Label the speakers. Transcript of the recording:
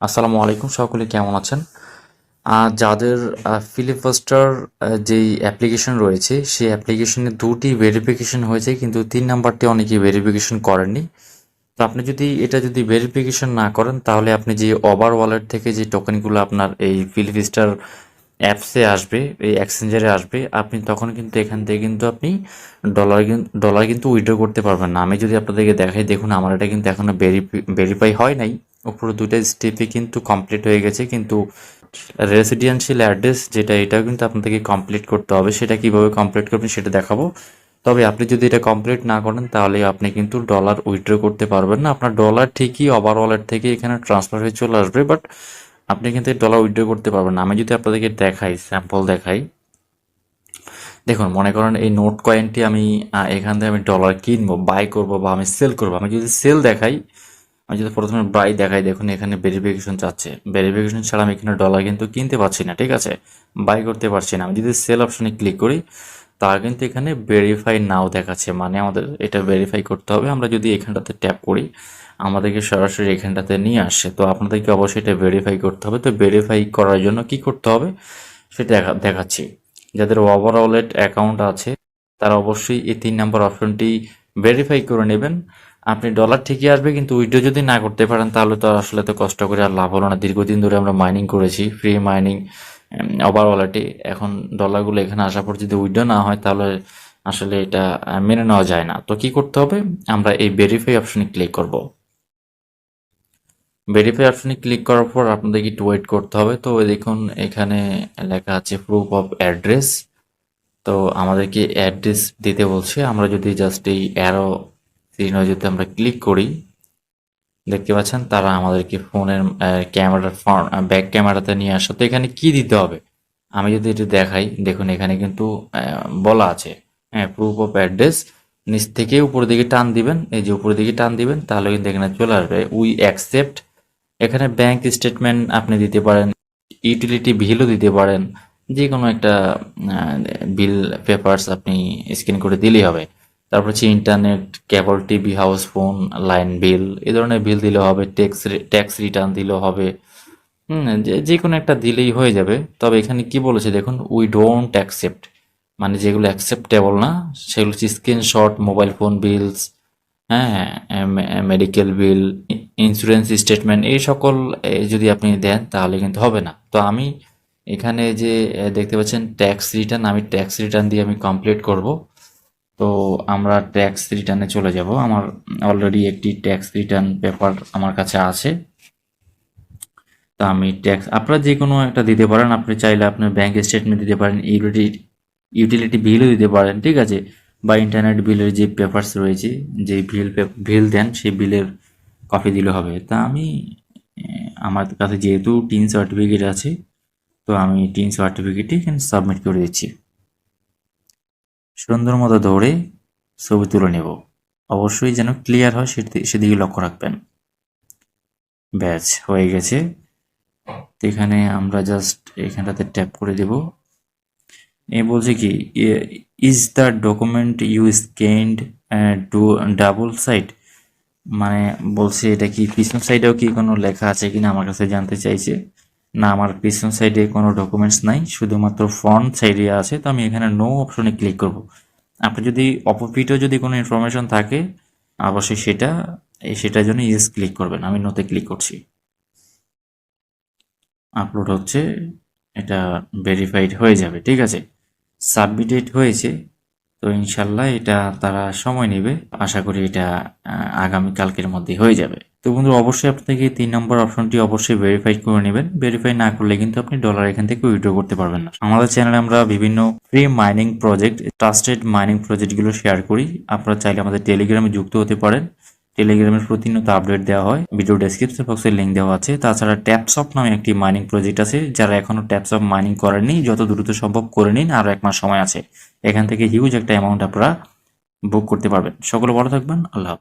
Speaker 1: আসসালামু আলাইকুম, সকলে কেমন আছেন? যাদের ফিলিবাস্টার যেই অ্যাপ্লিকেশন রয়েছে সেই অ্যাপ্লিকেশনে 2টি ভেরিফিকেশন হয়েছে, কিন্তু 3 নাম্বারটি অনেকেই ভেরিফিকেশন করেননি। তো আপনি যদি ভেরিফিকেশন না করেন তাহলে আপনি যে ওভার ওয়ালেট থেকে যে টোকেনগুলো আপনার এই ফিলিবাস্টার অ্যাপসে আসবে, এই এক্সচেঞ্জারে আসবে, আপনি তখন কিন্তু এখান থেকে কিন্তু আপনি ডলার কিন্তু উইথড্র করতে পারবেন না। আমি যদি আপনাদেরকে দেখাই, দেখুন আমার এটা কিন্তু এখনো ভেরিফাই হয় নাই। উপরে 2টা স্টেপে কিন্তু কমপ্লিট হয়ে গেছে, কিন্তু রেসিডেন্সিয়াল অ্যাড্রেস যেটা, এটাও কিন্তু আপনাদেরকে কমপ্লিট করতে হবে। সেটা কিভাবে কমপ্লিট করবেন সেটা দেখাবো। তবে আপনি যদি এটা কমপ্লিট না করেন তাহলে আপনি কিন্তু ডলার উইথড্র করতে পারবেন না। আপনার ডলার ঠিকই ওভার ওয়ালেট থেকে এখানে ট্রান্সফার হয়ে চলে আসবে, বাট আপনি কিন্তু ডলার উইথড্র করতে পারবেন না। আমি যদি আপনাদেরকে দেখাই, স্যাম্পল দেখাই, দেখুন মনে করেন এই নোট কয়েনটি আমি এখান থেকে আমি ডলার কিনবো, বাই করব বা আমি সেল করবো। আমি যদি সেল দেখাই, আমি যদি প্রথমে বাই দেখাই, দেখুন এখানে ভেরিফিকেশন চাচ্ছে। ভেরিফিকেশন ছাড়া আমি এখানে ডলার কিন্তু কিনতে পারছি না, ঠিক আছে, বাই করতে পারছি না। আমি যদি সেল অপশনে ক্লিক করি, তার কিন্তু এখানে ভেরিফাই নাও দেখাচ্ছে, মানে আমাদের এটা ভেরিফাই করতে হবে। আমরা যদি এখানটাতে ট্যাপ করি, আমাদেরকে সরাসরি এখানটাতে নিয়ে আসে। তো আপনাদেরকে অবশ্যই এটা ভেরিফাই করতে হবে। তো ভেরিফাই করার জন্য কি করতে হবে সেটা দেখাচ্ছি। যাদের ওভার ওয়ালেট অ্যাকাউন্ট আছে তারা অবশ্যই এই 3 নম্বর অপশনটি ভেরিফাই করে নেবেন। আপনি ডলার ঠিকই আসবে, কিন্তু উইথড্র যদি না করতে পারেন তাহলে তো আসলে তো কষ্ট করে আর লাভ হলো না। দীর্ঘদিন ধরে আমরা মাইনিং করেছি, ফ্রি মাইনিং ওভার ওয়ালেটে। এখন ডলারগুলো এখানে আসার পর যদি উইথড্র না হয় তাহলে আসলে এটা মেনে নেওয়া যায় না। তো কি করতে হবে, আমরা এই ভেরিফাই অপশনে ক্লিক করব। ভেরিফাই অপশনে ক্লিক করার পর আপনাদেরকে একটু ওয়েট করতে হবে। তো ওই দেখুন এখানে লেখা আছে প্রুফ অফ অ্যাড্রেস। তো আমাদেরকে অ্যাড্রেস দিতে বলছে। আমরা যদি জাস্ট এই অ্যারো চিহ্নে যদি আমরা ক্লিক করি, দেখতে পাচ্ছেন তারা আমাদেরকে ফোনের ক্যামেরার ব্যাক ক্যামেরাতে নিয়ে আসে। তো এখানে কি দিতে হবে আমি যদি এটা দেখাই, দেখুন এখানে কিন্তু বলা আছে, হ্যাঁ, প্রুফ অফ অ্যাড্রেস। নিচ থেকে উপরের দিকে টান দিবেন, এই যে উপরের দিকে টান দিবেন তাহলে কিন্তু এখানে চলে আসবে উই অ্যাকসেপ্ট। এখানে ব্যাংক স্টেটমেন্ট আপনি দিতে পারেন, ইউটিলিটি বিলও দিতে পারেন, যে কোনো একটা বিল পেপারস আপনি স্ক্যান করে দিলেই হবে। তারপর হচ্ছে internet, cable TV, house phone, line bill, এই ধরনের বিল দিলেও হবে। ট্যাক্স রিটার্ন দিলেও হবে। যে কোনো একটা দিলেই হয়ে যাবে। তবে এখানে কি বলেছে দেখুন, উই ডোন্ট অ্যাকসেপ্ট, মানে যেগুলো অ্যাকসেপ্টেবল না সেগুলো হচ্ছে স্ক্রিনশট, মোবাইল ফোন বিলস, হ্যাঁ, মেডিকেল বিল, ইন্স্যুরেন্স স্টেটমেন্ট, এই সকল যদি আপনি দেন তাহলে কিন্তু হবে না। তো আমি এখানে যে দেখতে পাচ্ছেন ট্যাক্স রিটার্ন, আমি ট্যাক্স রিটার্ন দিয়ে আমি কমপ্লিট করব। তো আমরা ট্যাক্স রিটার্নে চলে যাব। আমার অলরেডি একটি ট্যাক্স রিটার্ন পেপার আমার কাছে আছে। তো আমি ট্যাক্স, আপনারা যে কোনো একটা দিতে পারেন। আপনি চাইলে আপনার ব্যাংক স্টেটমেন্ট দিতে পারেন, ইউটিলিটি বিলও দিতে পারেন, ঠিক আছে, বা ইন্টারনেট বিলের যে পেপারস রয়েছে, যে বিল দেন সেই বিলের কপি দিলে হবে। তা আমি আমার কাছে যেহেতু টিন সার্টিফিকেট আছে, তো আমি টিন সার্টিফিকেটটি এখানে সাবমিট করে দিচ্ছি। সুন্দর মতো ধরে ছবি তুলে নেব, অবশ্যই যেন ক্লিয়ার হয় সেদিকে লক্ষ্য রাখবেন। ব্যাচ হয়ে গেছে। তো এখানে আমরা জাস্ট এখানটাতে ট্যাপ করে দেব। এ বলছে কি, is the document you scanned to double side, মানে বলছে এটা কি পিছন সাইডেও কি কোনো লেখা আছে কিনা আমার কাছে জানতে চাইছে। না, আমার পিছন সাইডে কোনো ডকুমেন্টস নাই, শুধুমাত্র ফ্রন্ট সাইডে আছে। তো আমি এখানে নো অপশনে ক্লিক করব। আপনি যদি অপোজিটেও যদি কোনো ইনফরমেশন থাকে অবশ্যই সেটার জন্য ইয়েস ক্লিক করবেন। আমি নোতে ক্লিক করছি। আপলোড হচ্ছে, এটা ভেরিফাইড হয়ে যাবে, ঠিক আছে, সাবমিটেড হয়েছে। তো ইনশাল্লাহ এটা তারা সময় নেবে, আশা করি এটা আগামী কালকের মধ্যে হয়ে যাবে। তো বন্ধু, অবশ্যই আপনাকে 3 নম্বর অপশনটি অবশ্যই ভেরিফাই করে নেবেন। ভেরিফাই না করলে কিন্তু আপনি ডলার এখান থেকে উইথড্র করতে পারবেন না। আমাদের চ্যানেলে আমরা বিভিন্ন free mining project, trusted mining প্রজেক্টগুলো শেয়ার করি। আপনারা চাইলে আমাদের টেলিগ্রামে যুক্ত হতে পারেন। টেলিগ্রামের প্রতিনিয়ত আপডেট দেওয়া হয়, ভিডিও ডেসক্রিপশন বক্সে লিঙ্ক দেওয়া আছে। তাছাড়া ট্যাপসঅফ নামে একটি মাইনিং প্রজেক্ট আছে, যারা এখনো ট্যাপসঅফ মাইনিং করেননি যত দ্রুত সম্ভব করে নিন, আরও 1 মাস সময় আছে। এখান থেকে হিউজ একটা অ্যামাউন্ট আপনারা বুক করতে পারবেন। সকলে ভালো থাকবেন, আল্লাহ হাফেজ।